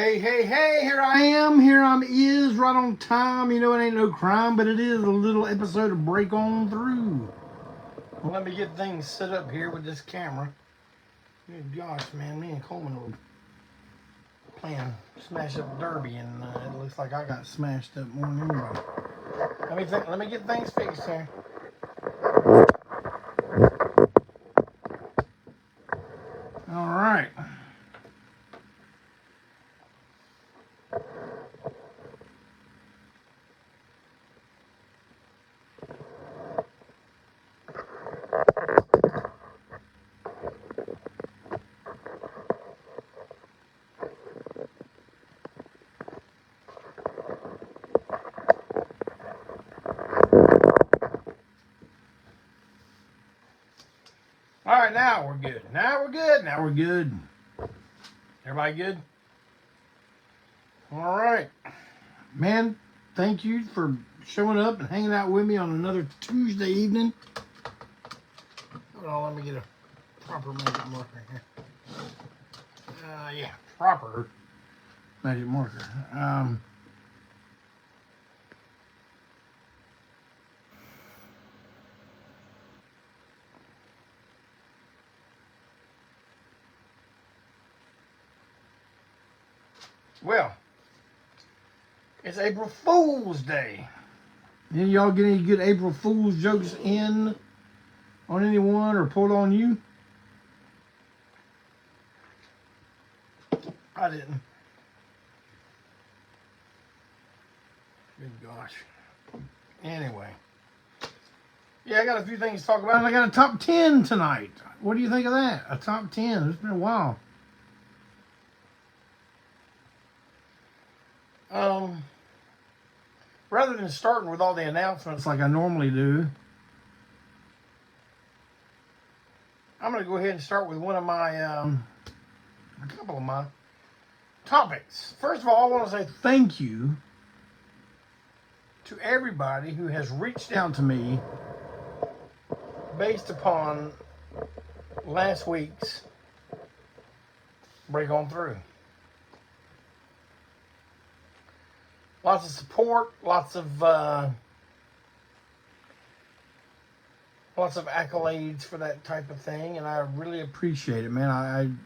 Hey, here I am. Here I'm is right on time. You know, it ain't no crime, but it is a little episode to break on through. Well, let me get things set up here with this camera. Good gosh, man, me and Coleman were playing Smash Up Derby, and it looks like I got smashed up more than anybody. Let me get things fixed here. All right. All right, now we're good. Now we're good. Everybody good? All right. Man, thank you for showing up and hanging out with me on another Tuesday evening. Hold on, let me get a proper magic marker here. Yeah, proper magic marker. Well, it's April Fool's Day. Any of y'all get any good April Fool's jokes in on anyone or pulled on you? I didn't. Good gosh. Anyway. Yeah, I got a few things to talk about, and I got a top 10 tonight. What do you think of that? A top 10. It's been a while. Rather than starting with all the announcements like I normally do, I'm going to go ahead and start with one of my, a couple of my topics. First of all, I want to say thank you to everybody who has reached out to me based upon last week's Break On Through. Lots of support, lots of accolades for that type of thing, and I really appreciate it, man.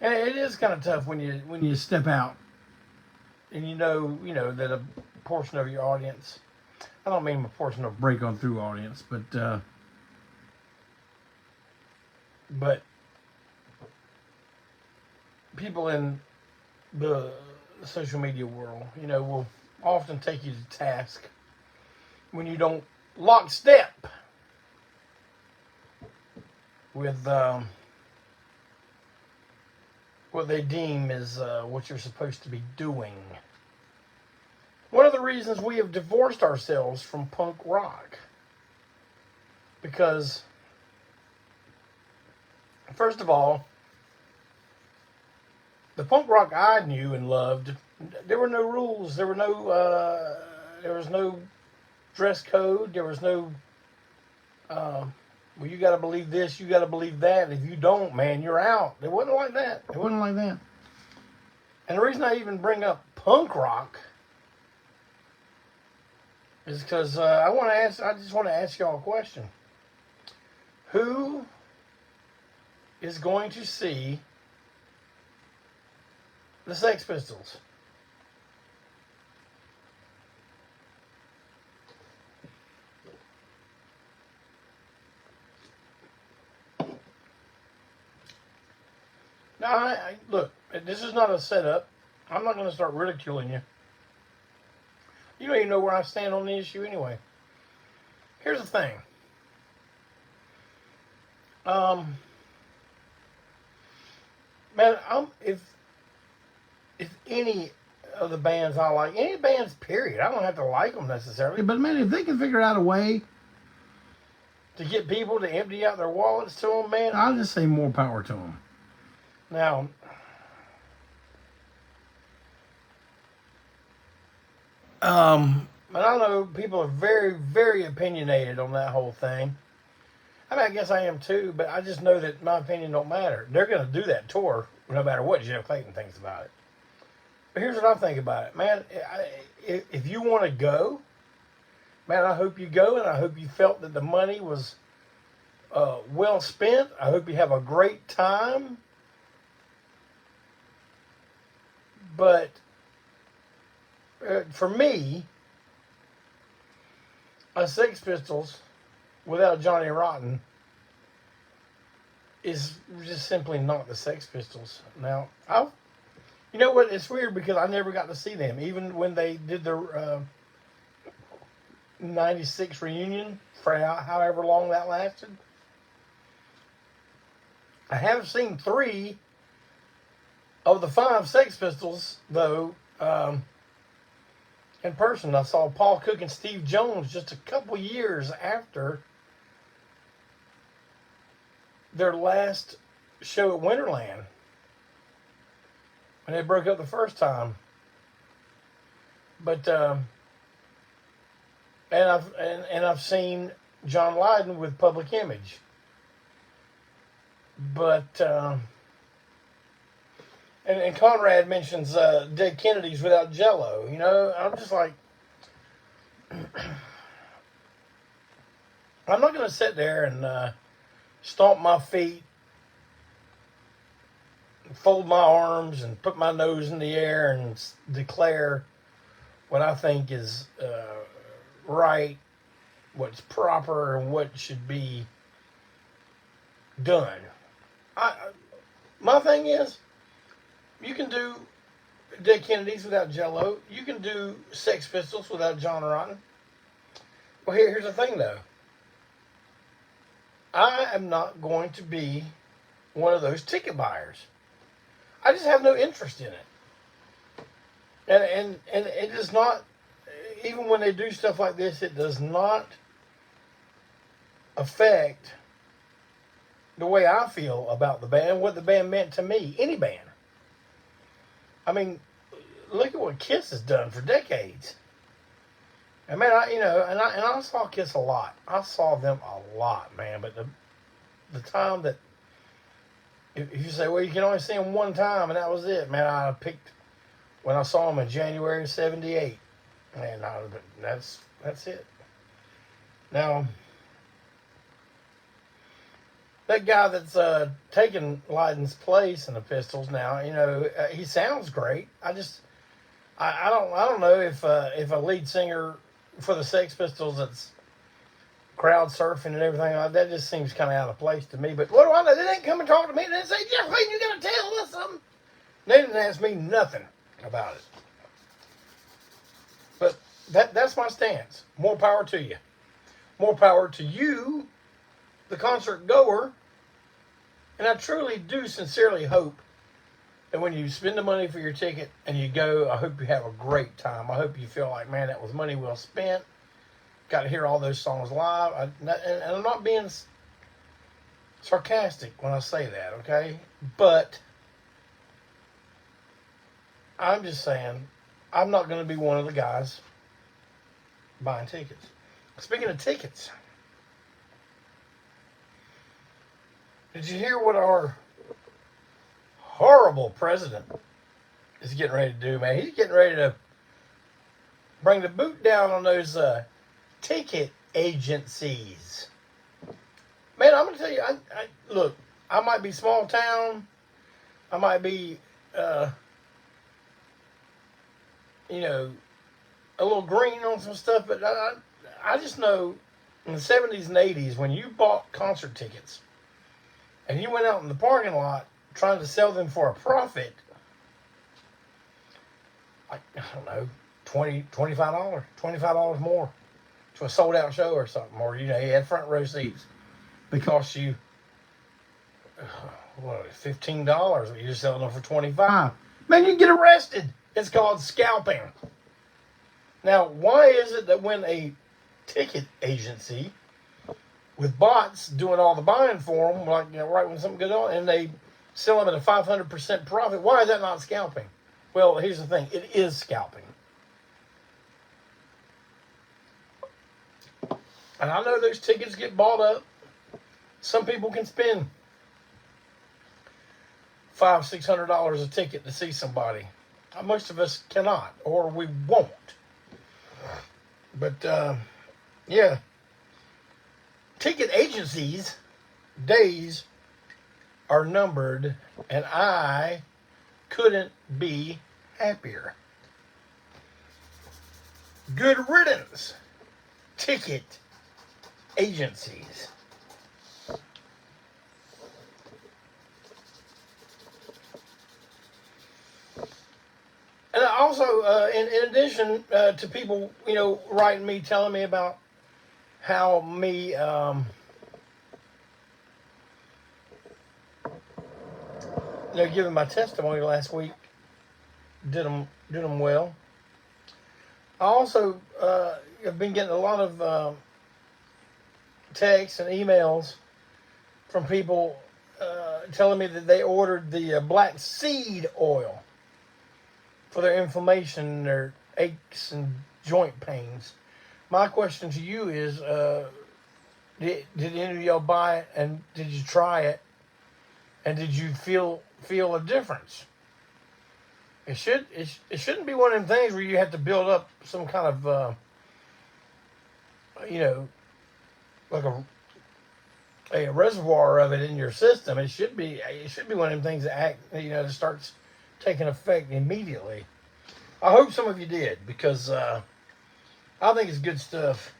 And it is kind of tough when you step out and you know that a portion of your audience, I don't mean a portion of Break On Through audience, but people in the social media world, will often take you to task when you don't lockstep with what they deem is what you're supposed to be doing. One of the reasons we have divorced ourselves from punk rock, because first of all, the punk rock I knew and loved, there were no rules. There was no dress code. There was no, well, you got to believe this, you got to believe that. If you don't, man, you're out. It wasn't like that. And the reason I even bring up punk rock is because I just want to ask y'all a question. Who is going to see the Sex Pistols? Now, look, this is not a setup. I'm not going to start ridiculing you. You don't even know where I stand on the issue anyway. Here's the thing. Man, if any of the bands I like, any bands, period, I don't have to like them necessarily, but man, if they can figure out a way to get people to empty out their wallets to them, man, I'll just say more power to them. Now, but I know people are very, very opinionated on that whole thing. I mean, I guess I am too, but I just know that my opinion don't matter. They're going to do that tour no matter what Jeff Clayton thinks about it. here's what I think about it, man. If you want to go, man, I hope you go, and I hope you felt that the money was well spent. I hope you have a great time. But for me, a Sex Pistols without Johnny Rotten is just simply not the Sex Pistols. Now, you know what? It's weird because I never got to see them, even when they did their '96 reunion for however long that lasted. I have seen 3 of the 5 Sex Pistols, though, in person. I saw Paul Cook and Steve Jones just a couple years after their last show at Winterland, when they broke up the first time. But I've seen John Lydon with Public Image. But and Conrad mentions Dead Kennedys without Jello. You know, I'm just like, I'm not going to sit there and stomp my feet, fold my arms, and put my nose in the air and declare what I think is right, what's proper, and what should be done. My thing is, you can do Dead Kennedys without Jello. You can do Sex Pistols without John Rotten. Well, here's the thing, though. I am not going to be one of those ticket buyers. I just have no interest in it. And it does not, even when they do stuff like this, it does not affect the way I feel about the band, what the band meant to me, any band. I mean, look at what Kiss has done for decades. And man, I saw Kiss a lot. I saw them a lot, man. But the time that, if you say, well, you can only see them one time, and that was it, man. I picked when I saw them in January '78, and that's it. Now, that guy that's taking Lydon's place in the Pistols now, he sounds great. I don't know if a lead singer for the Sex Pistols that's crowd surfing and everything like that just seems kind of out of place to me. But what do I know? They didn't come and talk to me. They didn't say, Jeff Clayton, you got to tell us something. They didn't ask me nothing about it. But that's my stance. More power to you. More power to you, the concert goer. And I truly do sincerely hope that when you spend the money for your ticket and you go, I hope you have a great time. I hope you feel like, man, that was money well spent. Got to hear all those songs live. And I'm not being sarcastic when I say that, okay? But I'm just saying, I'm not going to be one of the guys buying tickets. Speaking of tickets, did you hear what our horrible president is getting ready to do, man? He's getting ready to bring the boot down on those ticket agencies. Man, I'm going to tell you, look, I might be small town. I might be, a little green on some stuff, but I just know in the 70s and 80s, when you bought concert tickets and you went out in the parking lot trying to sell them for a profit, I don't know, $25 more to a sold out show or something, or you had front row seats, it cost you $15. You're selling them for $25. Man, you get arrested. It's called scalping. Now, why is it that when a ticket agency with bots doing all the buying for them, like right when something goes on, and they sell them at a 500% profit, why is that not scalping? Well, here's the thing. It is scalping. And I know those tickets get bought up. Some people can spend $500-$600 a ticket to see somebody. Most of us cannot, or we won't. But, yeah. Ticket agencies' days are numbered, and I couldn't be happier. Good riddance, ticket agencies. And also, in addition to people, writing me, telling me about how me, giving my testimony last week did them well. I also have been getting a lot of texts and emails from people telling me that they ordered the black seed oil for their inflammation, their aches and joint pains. My question to you is, did any of y'all buy it, and did you try it, and did you feel a difference? It shouldn't be one of them things where you have to build up some kind of like a reservoir of it in your system. It should be one of them things that that starts taking effect immediately. I hope some of you did, because I think it's good stuff.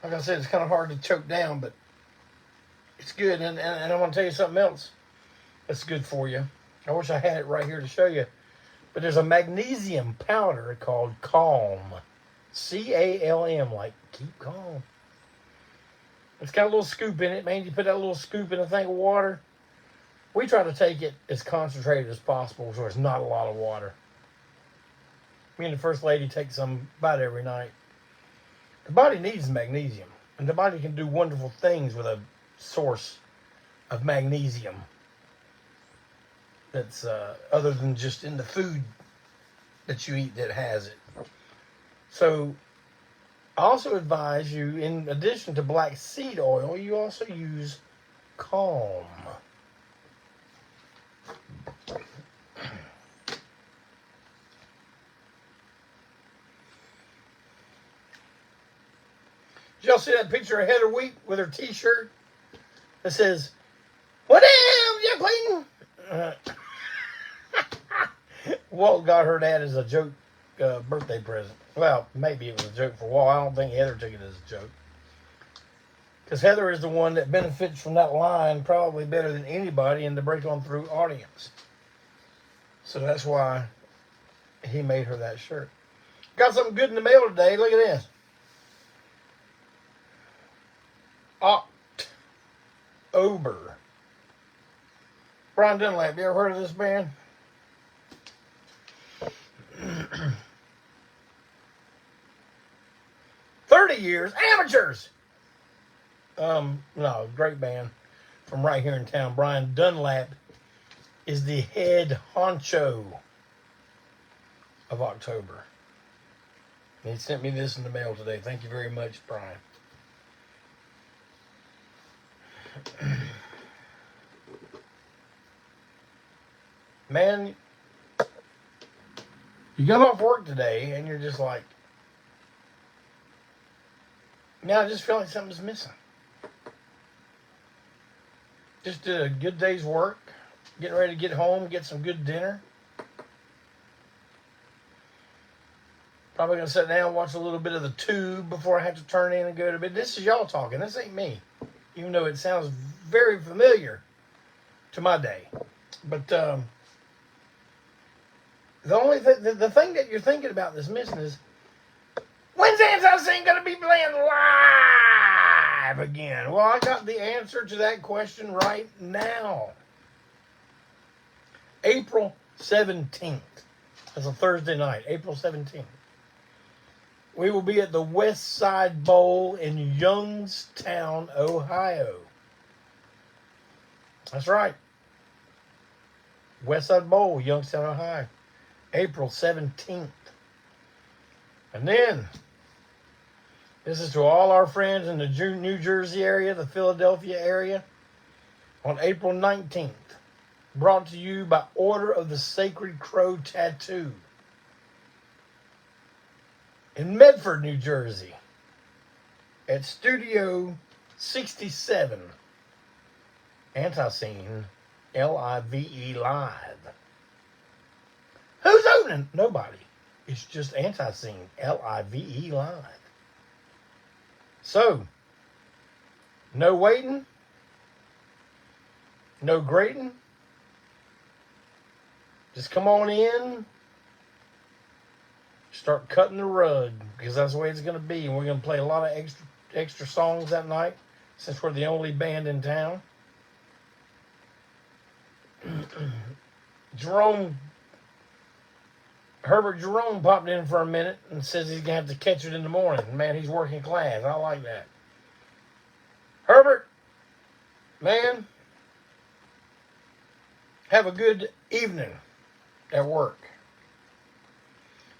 Like I said, it's kind of hard to choke down, but it's good. And I want to tell you something else that's good for you. I wish I had it right here to show you. But there's a magnesium powder called Calm. C-A-L-M, like keep calm. It's got a little scoop in it, man. You put that little scoop in a thing of water. We try to take it as concentrated as possible, so it's not a lot of water. Me and the First Lady take some about every night. The body needs magnesium, and the body can do wonderful things with a source of magnesium that's other than just in the food that you eat that has it. So I also advise you, in addition to black seed oil, you also use Calm. Did y'all see that picture of Heather Wheat with her t-shirt that says, "What the hell, Jeff Clayton?" Walt got her that as a joke birthday present. Well, maybe it was a joke for Walt. I don't think Heather took it as a joke. Because Heather is the one that benefits from that line probably better than anybody in the Break On Through audience. So that's why he made her that shirt. Got something good in the mail today. Look at this. October. Brian Dunlap, you ever heard of this band? 30 years, amateurs. No, great band from right here in town. Brian Dunlap is the head honcho of October. And he sent me this in the mail today. Thank you very much, Brian. Man, you got off work today and you're just like, man, I just feel like something's missing. Just did a good day's work, getting ready to get home, get some good dinner. Probably going to sit down and watch a little bit of the Tube before I have to turn in and go to bed. This is y'all talking. This ain't me. Even though it sounds very familiar to my day. But the thing that you're thinking about that's missing is, when's Antiseen going to be playing live again? Well, I got the answer to that question right now. April 17th. That's a Thursday night, April 17th. We will be at the West Side Bowl in Youngstown, Ohio. That's right. West Side Bowl, Youngstown, Ohio. April 17th. And then, this is to all our friends in the New Jersey area, the Philadelphia area, on April 19th. brought to you by order of the Sacred Crow Tattoo in Medford, New Jersey, at Studio 67, Antiseen, Live. Who's opening? Nobody. It's just Antiseen, Live. So, no waiting, no grating. Just come on in, start cutting the rug, because that's the way it's going to be. And we're going to play a lot of extra songs that night, since we're the only band in town. Herbert Jerome popped in for a minute and says he's going to have to catch it in the morning. Man, he's working class. I like that. Herbert, man, have a good evening at work.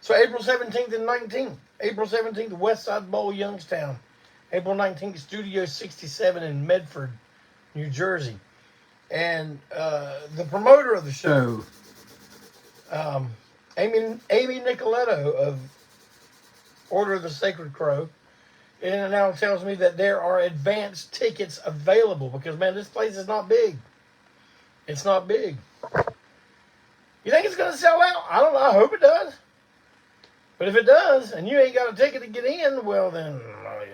So April 17th and 19th. April 17th, West Side Bowl, Youngstown. April 19th, Studio 67 in Medford, New Jersey. And the promoter of the show, Amy Nicoletto of Order of the Sacred Crow, and now tells me that there are advanced tickets available because, man, this place is not big. It's not big. You think it's going to sell out? I don't know. I hope it does. But if it does, and you ain't got a ticket to get in, well, then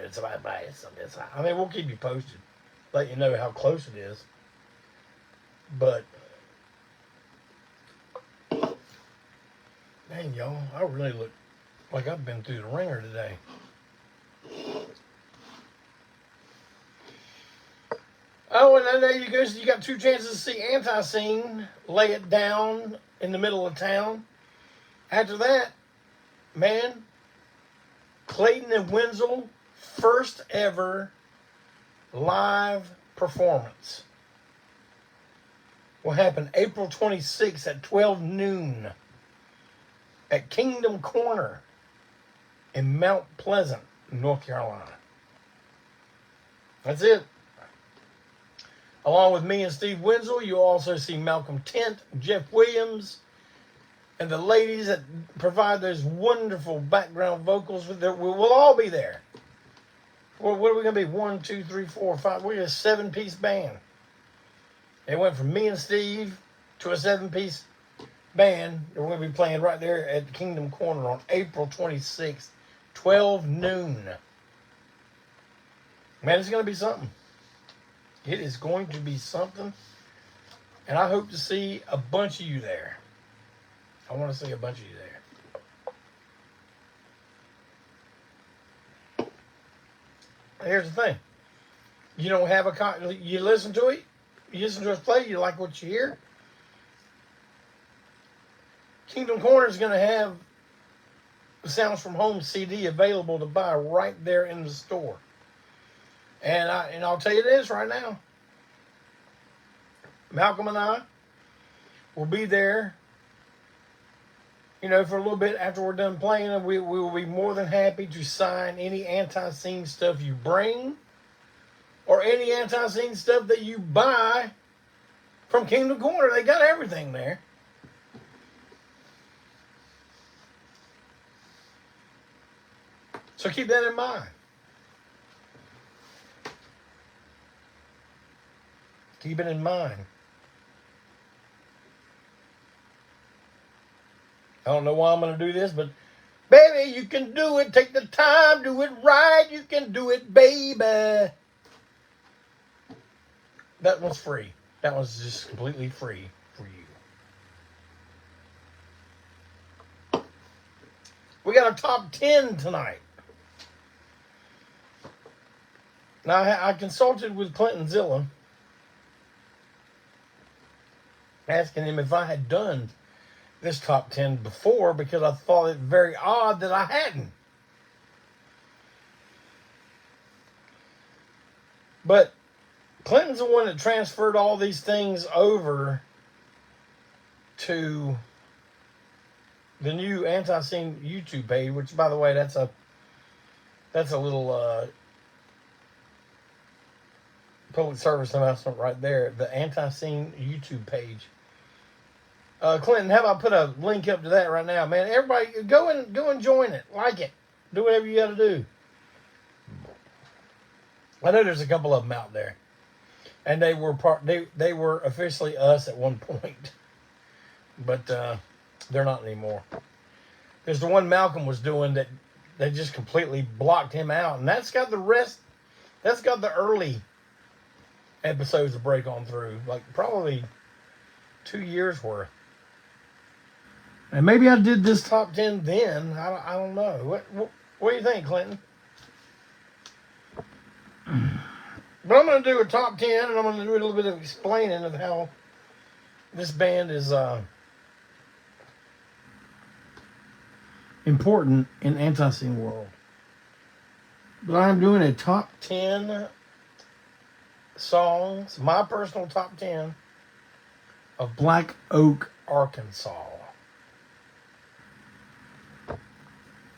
it's about buy something. I mean, we'll keep you posted, let you know how close it is. But dang, y'all, I really look like I've been through the ringer today. Oh, and then there you go. So you got two chances to see Antiseen lay it down in the middle of town. After that, man, Clayton and Wensil, first ever live performance will happen April 26th at 12 noon at Kingdom Corner in Mount Pleasant, North Carolina. That's it. Along with me and Steve Wensil, you'll also see Malcolm Tent, Jeff Williams, and the ladies that provide those wonderful background vocals. We'll all be there. Well, what are we going to be? 1, 2, 3, 4, 5. We're a 7-piece band. It went from me and Steve to a 7-piece band. We're going to be playing right there at Kingdom Corner on April 26th, 12 noon. Man, it's going to be something. It is going to be something. And I hope to see a bunch of you there. I want to see a bunch of you there. Here's the thing. You don't have you listen to it. You listen to us play. You like what you hear. Kingdom Corner is going to have the Sounds from Home CD available to buy right there in the store. And I'll tell you this right now. Malcolm and I will be there, for a little bit after we're done playing. And we will be more than happy to sign any Antiseen stuff you bring or any Antiseen stuff that you buy from Kingdom Corner. They got everything there. So keep that in mind. Keep it in mind. I don't know why I'm going to do this, but baby, you can do it. Take the time, do it right. You can do it, baby. That one's free. That one's just completely free for you. We got a top 10 tonight. Now, I consulted with Clinton Zilla, asking him if I had done this top 10 before, because I thought it very odd that I hadn't. But Clinton's the one that transferred all these things over to the new Antiseen YouTube page, which, by the way, that's a little public service announcement right there. The Antiseen YouTube page Clinton, how about I put a link up to that right now, man? Everybody, go and join it, like it, do whatever you got to do. I know there's a couple of them out there, and they were officially us at one point, but they're not anymore. There's the one Malcolm was doing that they just completely blocked him out, and that's got the rest. That's got the early episodes to break on through, like probably 2 years worth. And maybe I did this top 10 then. I don't know. What do you think, Clinton? But I'm going to do a top 10, and I'm going to do a little bit of explaining of how this band is important in Antiseen world. But I'm doing a top 10 songs, my personal top 10 of Black Oak, Arkansas.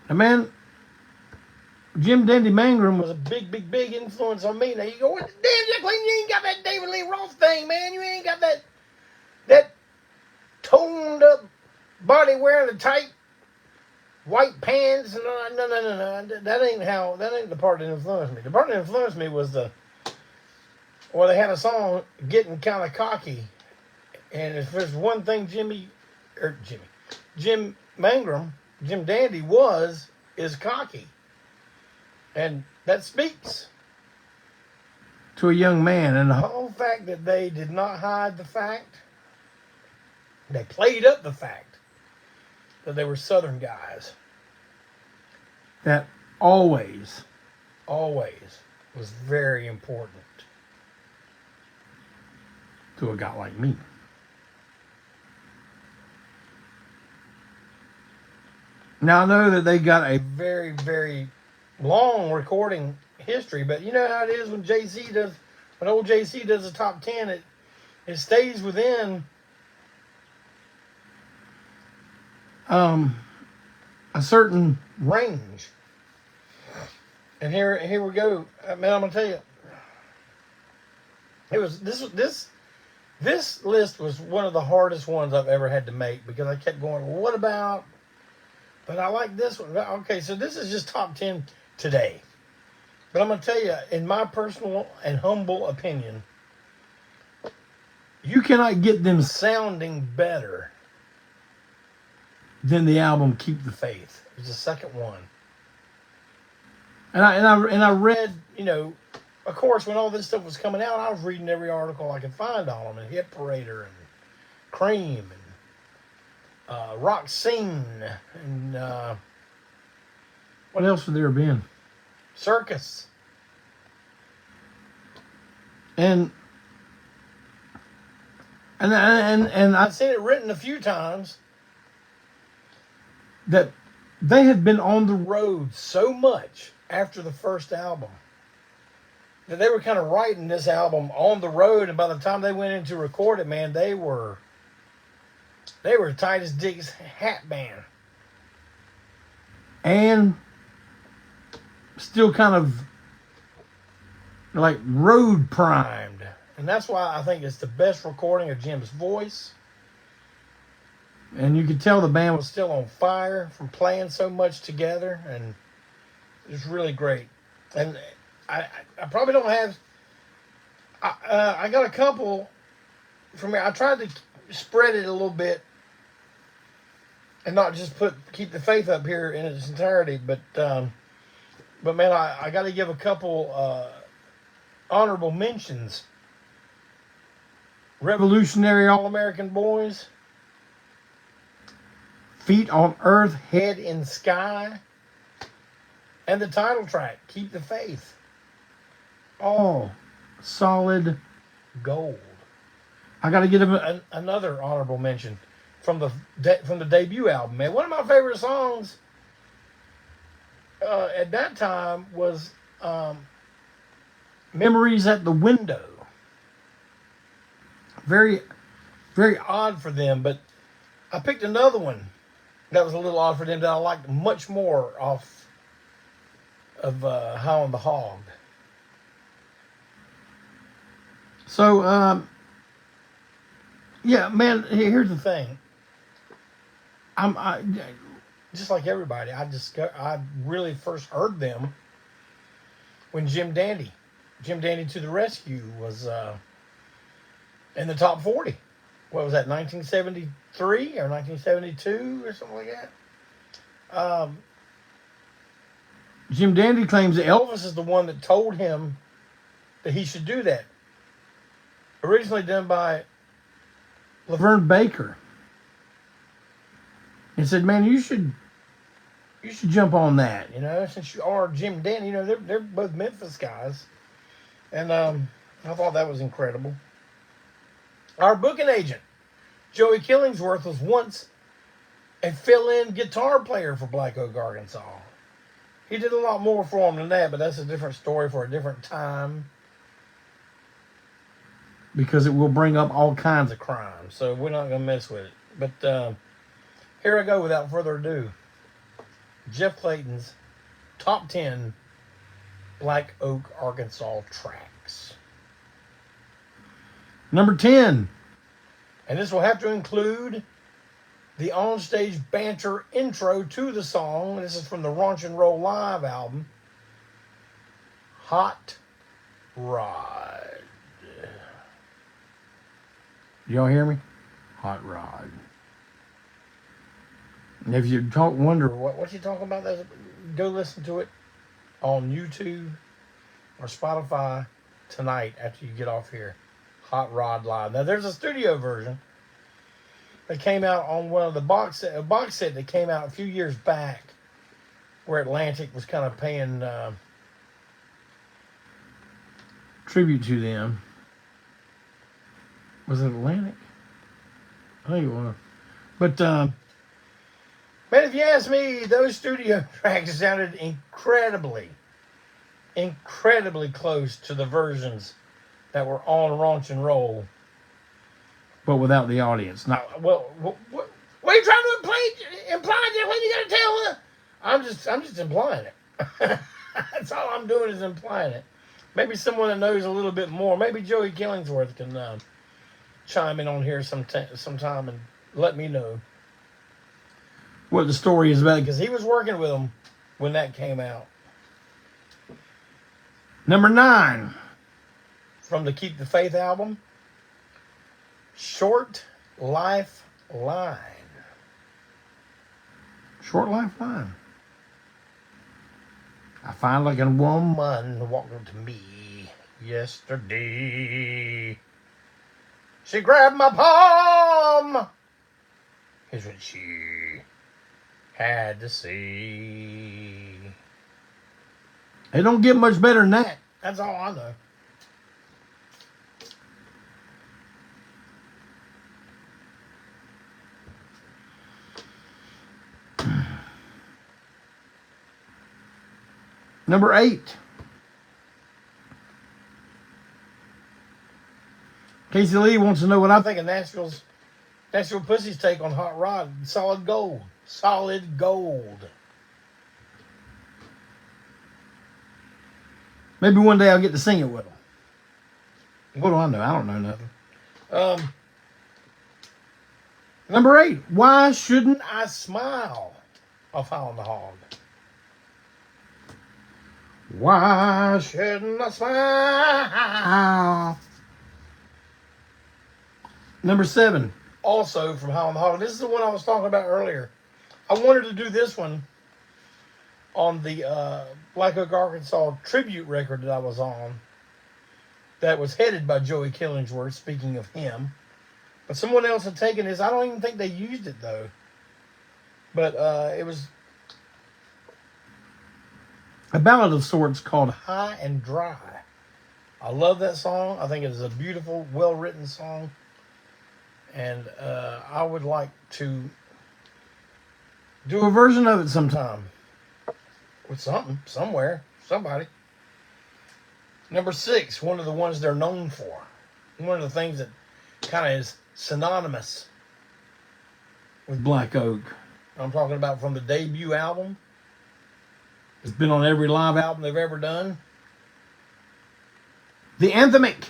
Now, man, Jim Dandy Mangrum was a big influence on me. Now you go, what the damn, Clayton, you ain't got that David Lee Roth thing, man. You ain't got that toned up body wearing the tight white pants. No. That ain't the part that influenced me. The part that influenced me was they had a song, Getting Kind of Cocky. And if there's one thing Jim Mangrum, Jim Dandy is cocky. And that speaks to a young man. And the whole fact that they did not hide the fact, they played up the fact that they were Southern guys. That always was very important to a guy like me. Now, I know that they got a very, very long recording history, but you know how it is when old JC does a top 10, it stays within a certain range. And here we go. Man, I'm gonna tell you, this list was one of the hardest ones I've ever had to make, because I kept going, well, what about? But I like this one. Okay, so this is just top 10 today. But I'm going to tell you, in my personal and humble opinion, you cannot get them sounding better than the album Keep the Faith. It's the second one. And I read, of course, when all this stuff was coming out, I was reading every article I could find on them, and Hit Parader and Cream and Rock Scene, and what else would there have been? Circus. And I've seen it written a few times that they had been on the road so much after the first album that they were kind of writing this album on the road, and by the time they went in to record it, man, they were tight as Dick's hat band. And still kind of like road primed. And that's why I think it's the best recording of Jim's voice. And you could tell the band was still on fire from playing so much together. And it's really great. And I probably don't have... I got a couple from here. I tried to spread it a little bit and not just Keep the Faith up here in its entirety, but man, I got to give a couple honorable mentions. Revolutionary All-American Boys, Feet on Earth, Head in Sky, and the title track, Keep the Faith. All solid gold. I got to give him another honorable mention from the debut album, man. One of my favorite songs at that time was Memories at the Window. Very, very odd for them, but I picked another one that was a little odd for them that I liked much more off of High on the Hog. So, yeah, man, here's the thing. Just like everybody, I really first heard them when Jim Dandy to the Rescue was in the top 40. What was that, 1973 or 1972 or something like that? Jim Dandy claims that Elvis is the one that told him that he should do that. Originally done by Laverne Baker. He said, man, you should jump on that, since you are Jim Dandy. They're both Memphis guys. And I thought that was incredible. Our booking agent, Joey Killingsworth, was once a fill-in guitar player for Black Oak, Arkansas. He did a lot more for him than that, but that's a different story for a different time. Because it will bring up all kinds of crime, so we're not going to mess with it. But here I go without further ado. Jeff Clayton's top 10 Black Oak, Arkansas tracks. Number 10. And this will have to include the onstage banter intro to the song. This is from the Raunch and Roll Live album. Hot Rod. Y'all hear me? Hot Rod. And if you wonder what's he talking about, go listen to it on YouTube or Spotify tonight after you get off here. Hot Rod Live. Now, there's a studio version that came out on one of the box set that came out a few years back where Atlantic was kind of paying tribute to them. Was it Atlantic? I think it was. But, man, if you ask me, those studio tracks sounded incredibly close to the versions that were on Raunch and Roll, but without the audience. Now, what are you trying to imply? What are you gonna tell her? I'm just implying it. That's all I'm doing is implying it. Maybe someone that knows a little bit more. Maybe Joey Killingsworth can chime in on here sometime and let me know what the story is about, because he was working with them when that came out. Number 9. From the Keep the Faith album, Short Life Line. Short Life Line. I find like a woman walked up to me yesterday. She grabbed my palm. Here's what she had to say. It don't get much better than that. That's all I know. Number 8. Casey Lee wants to know what I think of Nashville Pussy's take on Hot Rod. Solid gold. Solid gold. Maybe one day I'll get to sing it with them. What do I know? I don't know nothing. Number 8. Why Shouldn't I Smile? Off High on the Hog. Why shouldn't I smile? Number 7, also from High on the Hog. This is the one I was talking about earlier. I wanted to do this one on the Black Oak, Arkansas tribute record that I was on that was headed by Joey Killingsworth, speaking of him. But someone else had taken this. I don't even think they used it, though. But it was a ballad of sorts called High and Dry. I love that song. I think it is a beautiful, well-written song. And I would like to do a version of it sometime. With somewhere, somebody. Number 6, one of the ones they're known for. One of the things that kind of is synonymous with Black Oak. I'm talking about from the debut album. It's been on every live album they've ever done. The anthemic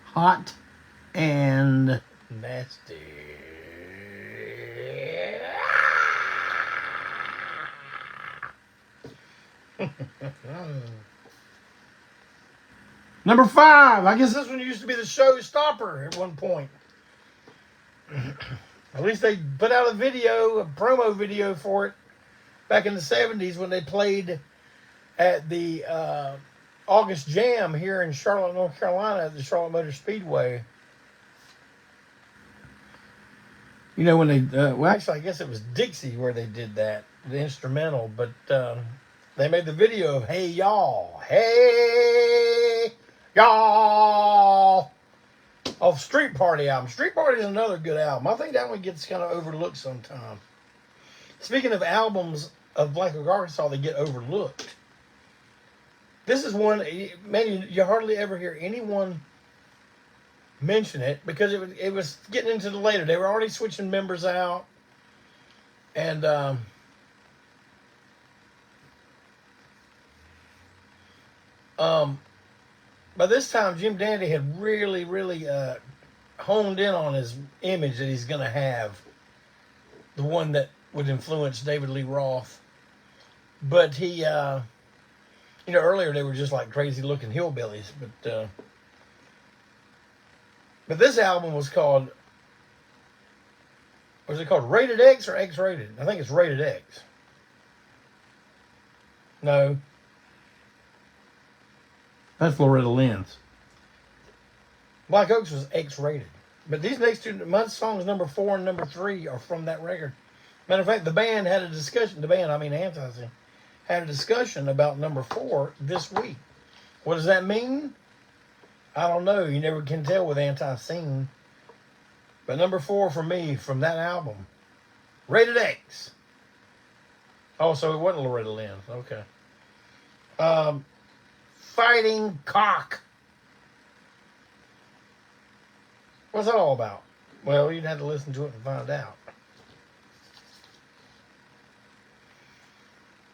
Hot and Nasty. Number 5. I guess this one used to be the showstopper at one point. At least they put out a promo video for it back in the 70s when they played at the August Jam here in Charlotte, North Carolina at the Charlotte Motor Speedway. You know, when they, well, actually, I guess it was Dixie where they did that, the instrumental, but they made the video of Hey Y'all, off Street Party album. Street Party is another good album. I think that one gets kind of overlooked sometimes. Speaking of albums of Black Oak, Arkansas that get overlooked, this is one, man, you hardly ever hear anyone mention it because it was getting into the later. They were already switching members out. And by this time, Jim Dandy had really, really honed in on his image that he's going to have, the one that would influence David Lee Roth. But he, you know, earlier they were just like crazy-looking hillbillies. But this album was called Rated X or X-Rated? I think it's Rated X. No. That's Loretta Lynn's. Black Oaks was X-rated. But these next two, my songs number 4 and number 3 are from that record. Matter of fact, the band had a discussion, Antiseen, had a discussion about number 4 this week. What does that mean? I don't know. You never can tell with Antiseen. But number 4 for me from that album, Rated X. Oh, so it wasn't Loretta Lynn. Okay. Fighting Cock. What's that all about? Well, you'd have to listen to it and find out.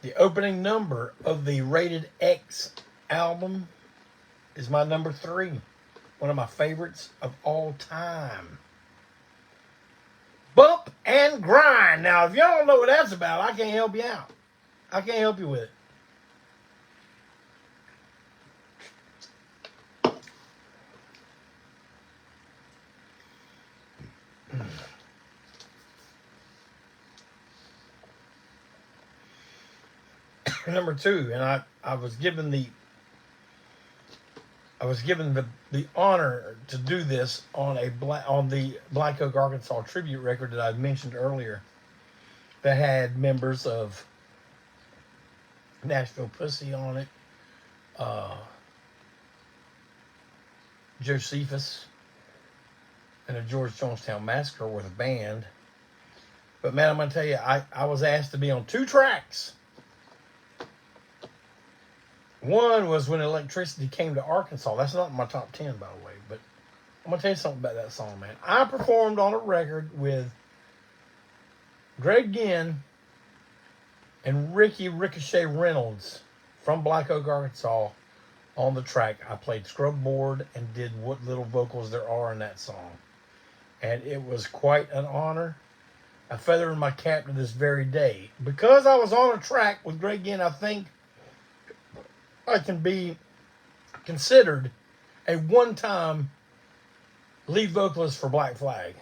The opening number of the Rated X album is my number 3. One of my favorites of all time. Bump and Grind. Now, if y'all don't know what that's about, I can't help you out. I can't help you with it. Number 2, and I was given the honor to do this on the Black Oak, Arkansas tribute record that I mentioned earlier, that had members of Nashville Pussy on it, Josephus, and the George Jonestown Massacre with a band. But man, I'm gonna tell you, I was asked to be on 2 tracks. One was When Electricity Came to Arkansas. That's not in my top 10, by the way. But I'm going to tell you something about that song, man. I performed on a record with Greg Ginn and Ricky Ricochet Reynolds from Black Oak, Arkansas on the track. I played scrub board and did what little vocals there are in that song. And it was quite an honor. A feather in my cap to this very day. Because I was on a track with Greg Ginn, I think I can be considered a one-time lead vocalist for Black Flag.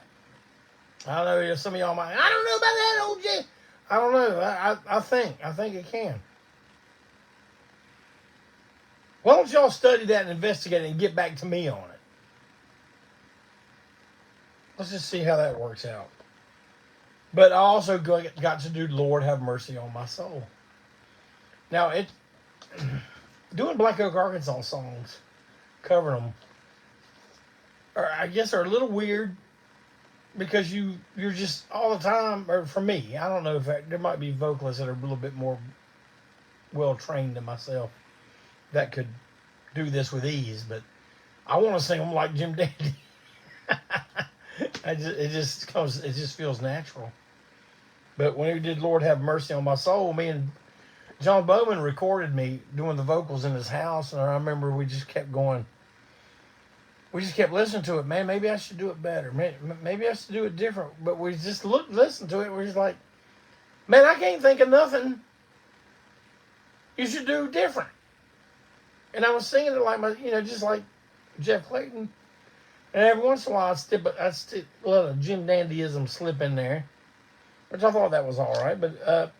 I don't know, some of y'all might, I don't know about that, old J. I don't know. I think it can. Why don't y'all study that and investigate it and get back to me on it? Let's just see how that works out. But I also got to do Lord Have Mercy on My Soul. Now, doing Black Oak, Arkansas songs, covering them, I guess are a little weird because you're just all the time, or for me, I don't know if there might be vocalists that are a little bit more well-trained than myself that could do this with ease, but I want to sing them like Jim Dandy. It just feels natural. But when he did Lord Have Mercy on My Soul, me and John Bowman recorded me doing the vocals in his house, and I remember we just kept going. We just kept listening to it. Man, maybe I should do it better. Maybe I should do it different. But we just listened to it. We're just like, man, I can't think of nothing you should do different. And I was singing it like just like Jeff Clayton. And every once in a while, I'd let a Jim Dandyism slip in there, which I thought that was all right. But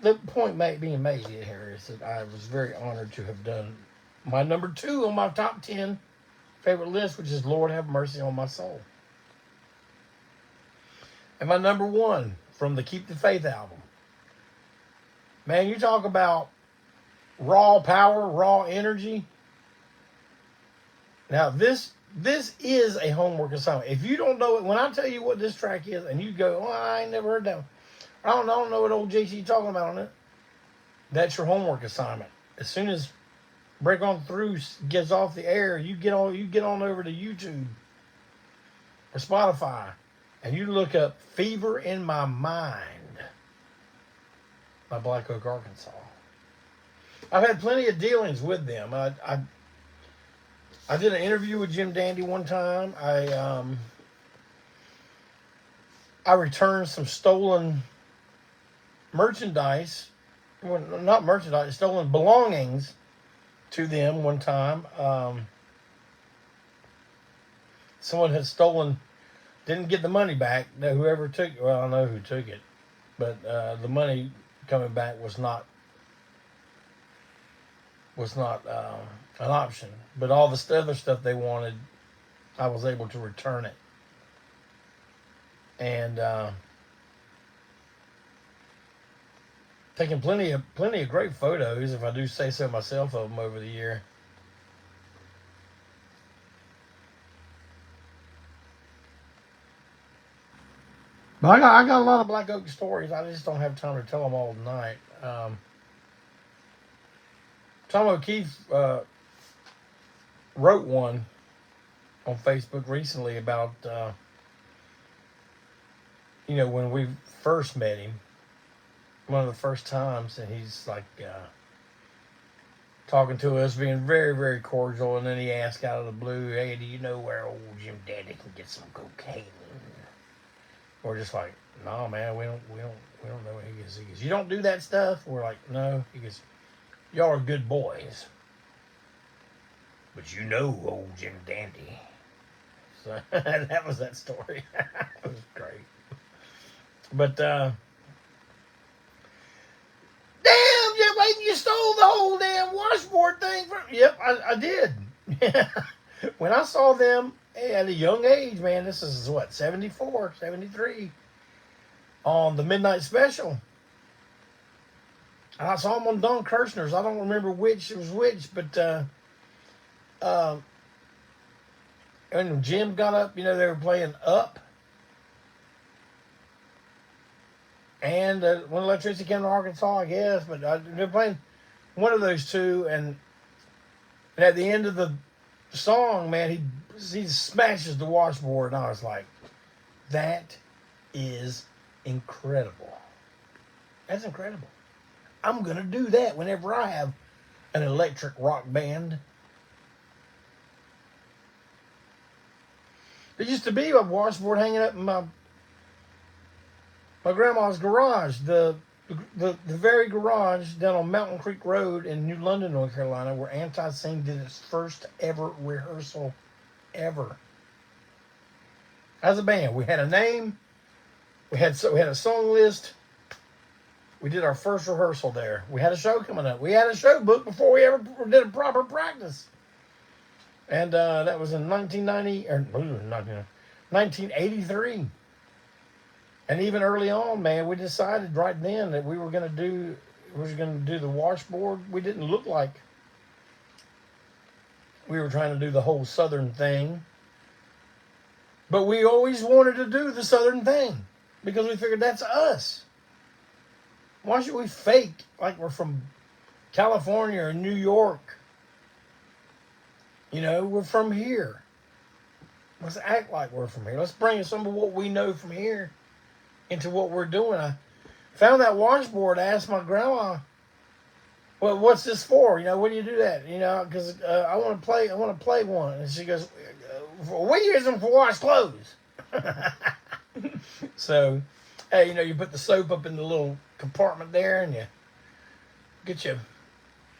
the point being made here is that I was very honored to have done my number 2 on my top 10 favorite list, which is Lord Have Mercy on My Soul. And my number 1 from the Keep the Faith album. Man, you talk about raw power, raw energy. Now, this is a homework assignment. If you don't know it, when I tell you what this track is, and you go, "Oh, I ain't never heard that one. I don't know what old JC talking about on it." That's your homework assignment. As soon as Break On Through gets off the air, you get on over to YouTube or Spotify, and you look up "Fever in My Mind" by Black Oak, Arkansas. I've had plenty of dealings with them. I did an interview with Jim Dandy one time. I returned some stolen merchandise. Well, not merchandise, stolen belongings to them one time. Someone had stolen, didn't get the money back. Whoever took it, well, I know who took it, but the money coming back was not an option. But all the other stuff they wanted, I was able to return it. And taking plenty of great photos, if I do say so myself, of them over the year. But I got a lot of Black Oak stories. I just don't have time to tell them all tonight. Tom O'Keefe wrote one on Facebook recently about, when we first met him, one of the first times, and he's like talking to us, being very, very cordial, and then he asked out of the blue, "Hey, do you know where old Jim Dandy can get some cocaine?" We're just like, "No, man, we don't know what he is." He goes, "You don't do that stuff?" We're like, "No." He goes, "Y'all are good boys, but you know old Jim Dandy." So that was that story. It was great. But damn, Jim Clayton, you stole the whole damn washboard thing from. Yep, I did. When I saw them at a young age, man, this is what, 74, 73, on the Midnight Special. And I saw them on Don Kirshner's. I don't remember which was which, but when Jim got up, they were playing Up. And when Electricity came to Arkansas, I guess, but they're playing one of those two, and at the end of the song, man, he smashes the washboard, and I was like, that is incredible. That's incredible. I'm going to do that whenever I have an electric rock band. There used to be a washboard hanging up in my grandma's garage, the very garage down on Mountain Creek Road in New London, North Carolina, where Antiseen did its first ever rehearsal ever. As a band, we had a name, we had a song list. We did our first rehearsal there. We had a show coming up. We had a show booked before we ever did a proper practice. And that was in 1983. And even early on, man, we decided right then that we were going to do the washboard. We didn't look like we were trying to do the whole Southern thing. But we always wanted to do the Southern thing because we figured that's us. Why should we fake like we're from California or New York? We're from here. Let's act like we're from here. Let's bring some of what we know from here into what we're doing. I found that washboard. I asked my grandma, "Well, what's this for? What do you do that? Because I want to play one." And she goes, "We use them for wash clothes." So, hey, you put the soap up in the little compartment there, and you get your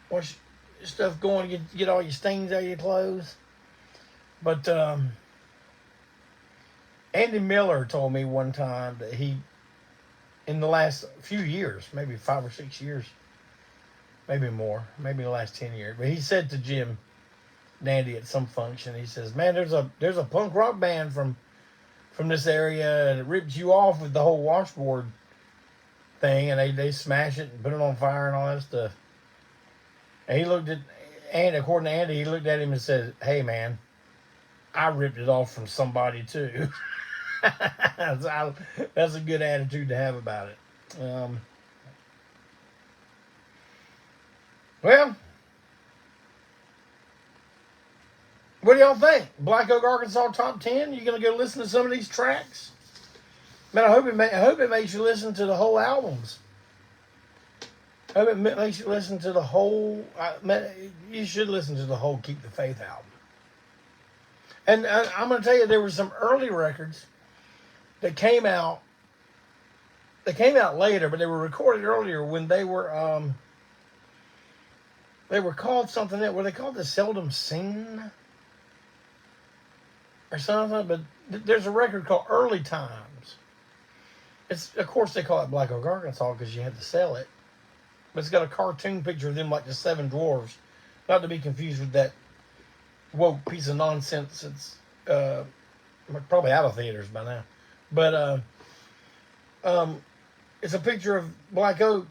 wash your stuff going, get all your stains out of your clothes. But Andy Miller told me one time that he, in the last few years, maybe 5 or 6 years, maybe more, maybe the last 10 years, but he said to Jim Dandy at some function, he says, "Man, there's a punk rock band from this area, and it rips you off with the whole washboard thing, and they smash it and put it on fire and all that stuff." And he looked at Andy, according to Andy, he looked at him and said, "Hey, man, I ripped it off from somebody too." That's a good attitude to have about it. Well, what do y'all think? Black Oak, Arkansas top 10? You gonna go listen to some of these tracks? Man, I hope it makes you listen to the whole albums. I hope it makes you listen to the whole. You should listen to the whole Keep the Faith album. And I'm gonna tell you, there were some early records that came out. They came out later, but they were recorded earlier when they were called something else. Were they called the Seldom Seen or something? But there's a record called Early Times. Of course they call it Black Oak, Arkansas because you had to sell it. But it's got a cartoon picture of them like the Seven Dwarves, not to be confused with that woke piece of nonsense. It's probably out of theaters by now. But it's a picture of Black Oak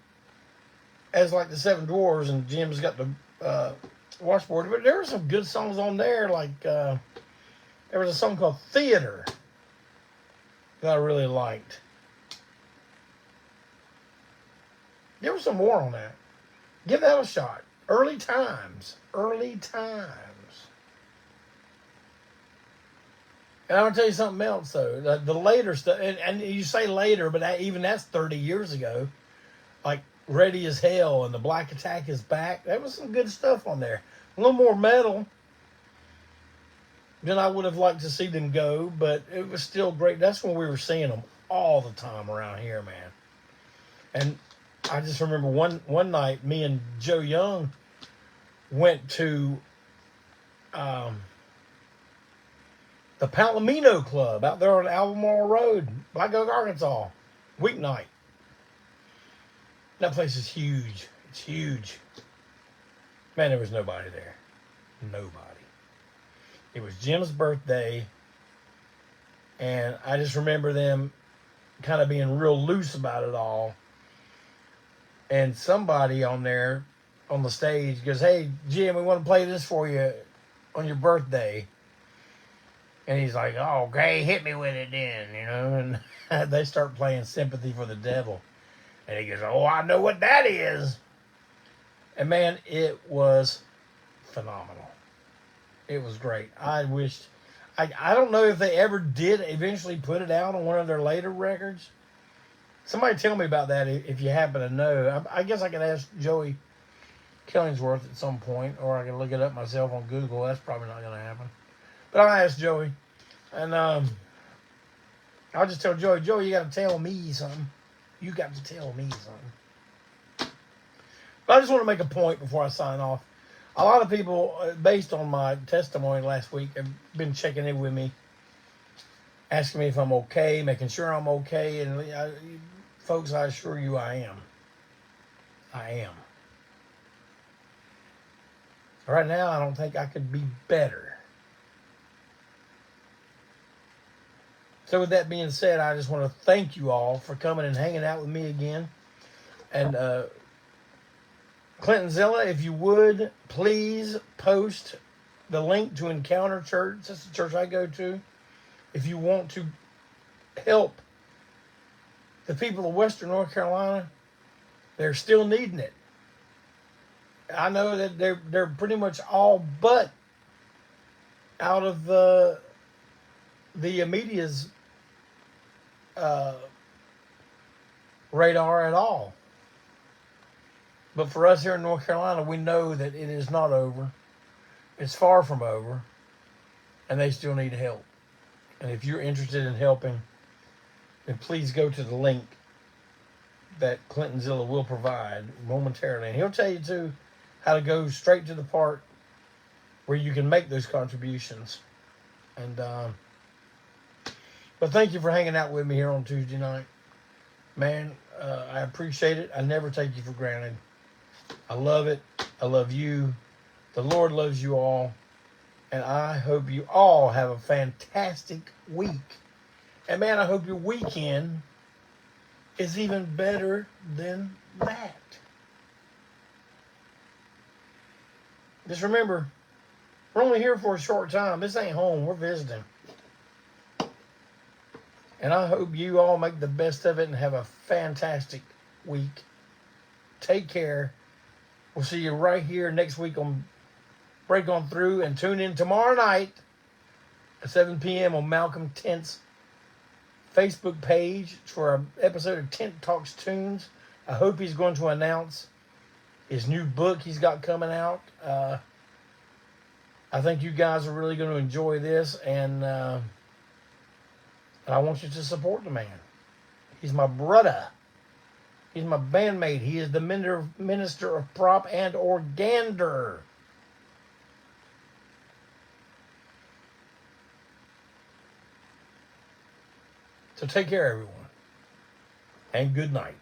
as like the Seven Dwarves, and Jim's got the washboard. But there were some good songs on there, like there was a song called Theater that I really liked. There was some more on that. Give that a shot. Early Times. Early Times. And I'm going to tell you something else, though. The later stuff, and you say later, but even that's 30 years ago. Like Ready as Hell and The Black Attack is Back. There was some good stuff on there. A little more metal than I would have liked to see them go, but it was still great. That's when we were seeing them all the time around here, man. And I just remember one night, me and Joe Young went to the Palomino Club out there on Albemarle Road, Black Oak, Arkansas, weeknight. That place is huge. It's huge. Man, there was nobody there. Nobody. It was Jim's birthday, and I just remember them kind of being real loose about it all. And somebody on there, on the stage, goes, "Hey, Jim, we want to play this for you on your birthday." And he's like, "Oh, okay, hit me with it then," you know. And they start playing Sympathy for the Devil. And he goes, "Oh, I know what that is." And man, it was phenomenal. It was great. I don't know if they ever did eventually put it out on one of their later records. Somebody tell me about that if you happen to know. I guess I could ask Joey Killingsworth at some point, or I can look it up myself on Google. That's probably not going to happen. But I'll ask Joey. And I'll just tell Joey, you got to tell me something. You got to tell me something. But I just want to make a point before I sign off. A lot of people, based on my testimony last week, have been checking in with me, asking me if I'm okay, making sure I'm okay. And folks, I assure you I am. I am. Right now, I don't think I could be better. So with that being said, I just want to thank you all for coming and hanging out with me again. And Clinton Zilla, if you would, please post the link to Encounter Church. That's the church I go to. If you want to help the people of Western North Carolina, they're still needing it. I know that they're pretty much all but out of the media's radar at all. But for us here in North Carolina, we know that it is not over. It's far from over. And they still need help. And if you're interested in helping, then please go to the link that Clintonzilla will provide momentarily. And he'll tell you, too, how to go straight to the part where you can make those contributions. And but thank you for hanging out with me here on Tuesday night. Man, I appreciate it. I never take you for granted. I love it. I love you. The Lord loves you all. And I hope you all have a fantastic week. And man, I hope your weekend is even better than that. Just remember, we're only here for a short time. This ain't home. We're visiting. And I hope you all make the best of it and have a fantastic week. Take care. We'll see you right here next week on Break On Through. And tune in tomorrow night at 7 p.m. on Malcolm Tent's Facebook page for an episode of Tent Talks Tunes. I hope he's going to announce his new book he's got coming out. I think you guys are really going to enjoy this, and I want you to support the man. He's my brother. He's my bandmate. He is the minister of prop and organder. So take care, everyone, and good night.